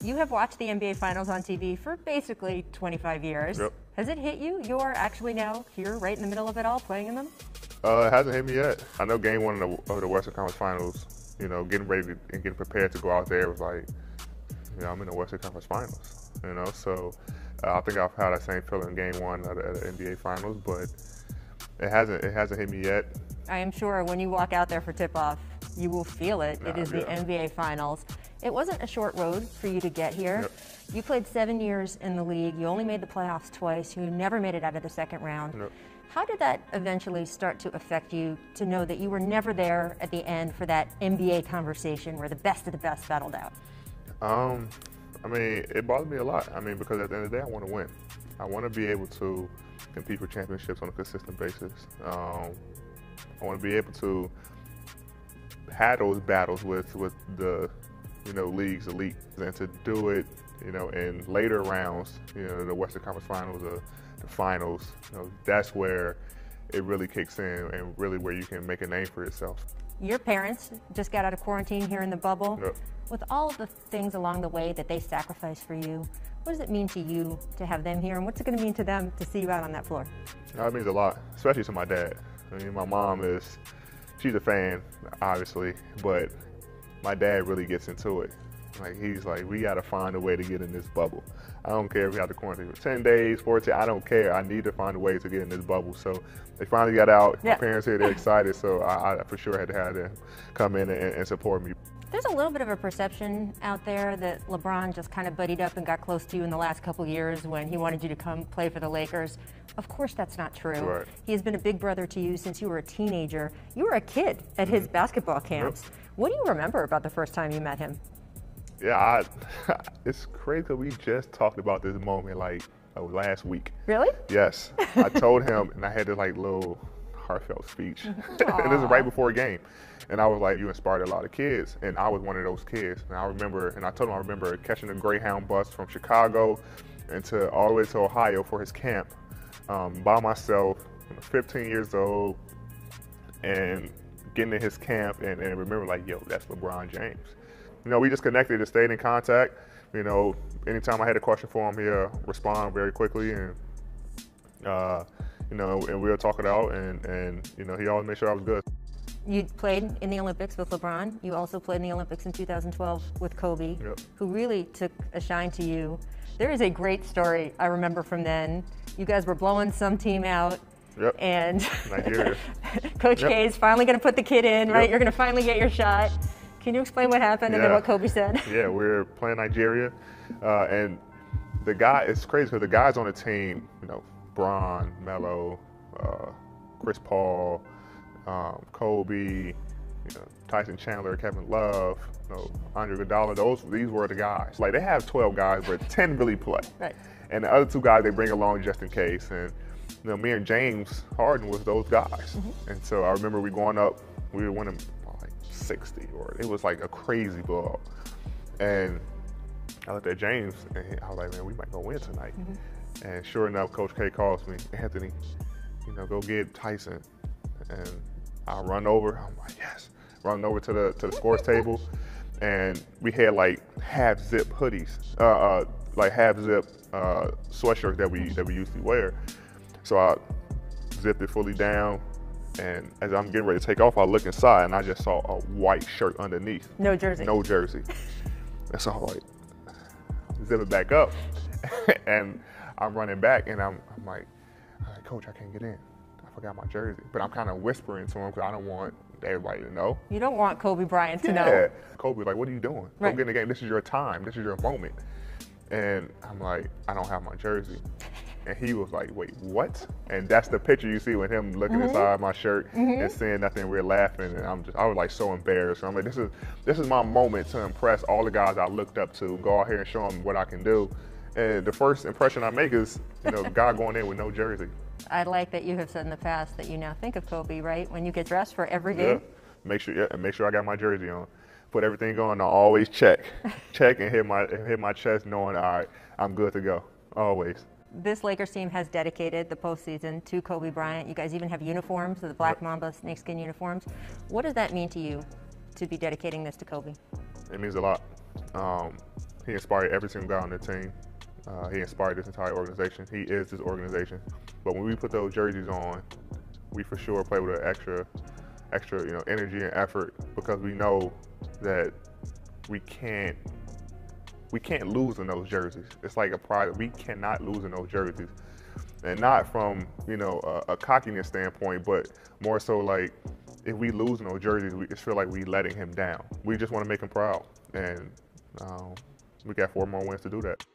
You have watched the NBA Finals on TV for basically 25 years. Yep. Has it hit you? You're actually now here right in the middle of it all, playing in them? It hasn't hit me yet. I know game one of the Western Conference Finals, getting ready and getting prepared to go out there was like, I'm in the Western Conference Finals, So I think I've had that same feeling in game one of the NBA Finals, but it hasn't hit me yet. I am sure when you walk out there for tip-off, you will feel it. It is the NBA Finals. It wasn't a short road for you to get here. Yep. You played 7 years in the league. You only made the playoffs twice. You never made it out of the second round. Yep. How did that eventually start to affect you to know that you were never there at the end for that NBA conversation where the best of the best battled out? It bothered me a lot. Because at the end of the day, I want to win. I want to be able to compete for championships on a consistent basis. I want to be able to have those battles with the league's elite, and to do it, in later rounds, the Western Conference Finals, the finals, that's where it really kicks in and really where you can make a name for yourself. Your parents just got out of quarantine here in the bubble. Yep. With all of the things along the way that they sacrificed for you, what does it mean to you to have them here, and what's it going to mean to them to see you out on that floor? It means a lot, especially to my dad. My mom she's a fan, obviously, but my dad really gets into it. He's like, we got to find a way to get in this bubble. I don't care if we have to quarantine for 10 days, 14, I don't care. I need to find a way to get in this bubble. So they finally got out. Yeah. My parents here, they're excited, so I for sure had to have them come in and support me. There's a little bit of a perception out there that LeBron just kind of buddied up and got close to you in the last couple years when he wanted you to come play for the Lakers. Of course that's not true. Right. He has been a big brother to you since you were a teenager. You were a kid at his basketball camps. Yep. What do you remember about the first time you met him? Yeah, it's crazy because we just talked about this moment last week. Really? Yes. I told him, and I had this little heartfelt speech. And this is right before a game. And I was like, you inspired a lot of kids. And I was one of those kids. And I told him I remember catching a Greyhound bus from Chicago all the way to Ohio for his camp by myself, 15 years old, and getting to his camp and remember that's LeBron James. We just connected and stayed in contact. Anytime I had a question for him, he'll respond very quickly, and and we'll talk it out, and he always made sure I was good. You played in the Olympics with LeBron. You also played in the Olympics in 2012 with Kobe, Yep. who really took a shine to you. There is a great story I remember from then. You guys were blowing some team out. Yep. And Nigeria. Coach Yep. K is finally going to put the kid in, right? Yep. You're going to finally get your shot. Can you explain what happened and then what Kobe said? Yeah, we're playing Nigeria, and it's crazy because the guys on the team, Bron, Melo, Chris Paul, Kobe, Tyson Chandler, Kevin Love, Andre Iguodala, these were the guys. They have 12 guys, but 10 really play. Right. And the other 2 guys they bring along just in case. And me and James Harden was those guys. Mm-hmm. And so I remember we were winning 60, or it was a crazy blowout. And I looked at James and I was like, man, we might go win tonight. Mm-hmm. And sure enough, Coach K calls me, Anthony, go get Tyson. And I run over, I'm like, yes. Run over to the scores table, and we had half zip hoodies, half zip sweatshirts that we usually wear. So I zipped it fully down, and as I'm getting ready to take off, I look inside and I just saw a white shirt underneath. No jersey. No jersey. And so I'm zip it back up, and I'm running back, and I'm like, Coach, I can't get in. I forgot my jersey. But I'm kind of whispering to him because I don't want everybody to know. You don't want Kobe Bryant to know. Yeah. Kobe, what are you doing? Right. Go get in the game. This is your time. This is your moment. And I'm like, I don't have my jersey. And he was like, wait, what? And that's the picture you see with him looking inside my shirt and saying nothing. We're laughing, and I was so embarrassed. So I'm like, this is my moment to impress all the guys I looked up to. Go out here and show them what I can do. And the first impression I make is, the guy going in with no jersey. I like that you have said in the past that you now think of Kobe, right? When you get dressed for every game. Yeah. Make sure I got my jersey on. Put everything on. I always check and hit my chest, knowing, all right, I'm good to go. Always. This Lakers team has dedicated the postseason to Kobe Bryant. You guys even have uniforms, the Black Mamba snakeskin uniforms. What does that mean to you to be dedicating this to Kobe? It means a lot. He inspired every single guy on the team. He inspired this entire organization. He is this organization. But when we put those jerseys on, we for sure play with an extra energy and effort, because we know that we can't lose in those jerseys. It's like a pride. We cannot lose in those jerseys, and not from a cockiness standpoint, but more so like if we lose in those jerseys, we just feel like we letting him down. We just want to make him proud, and we got 4 more wins to do that.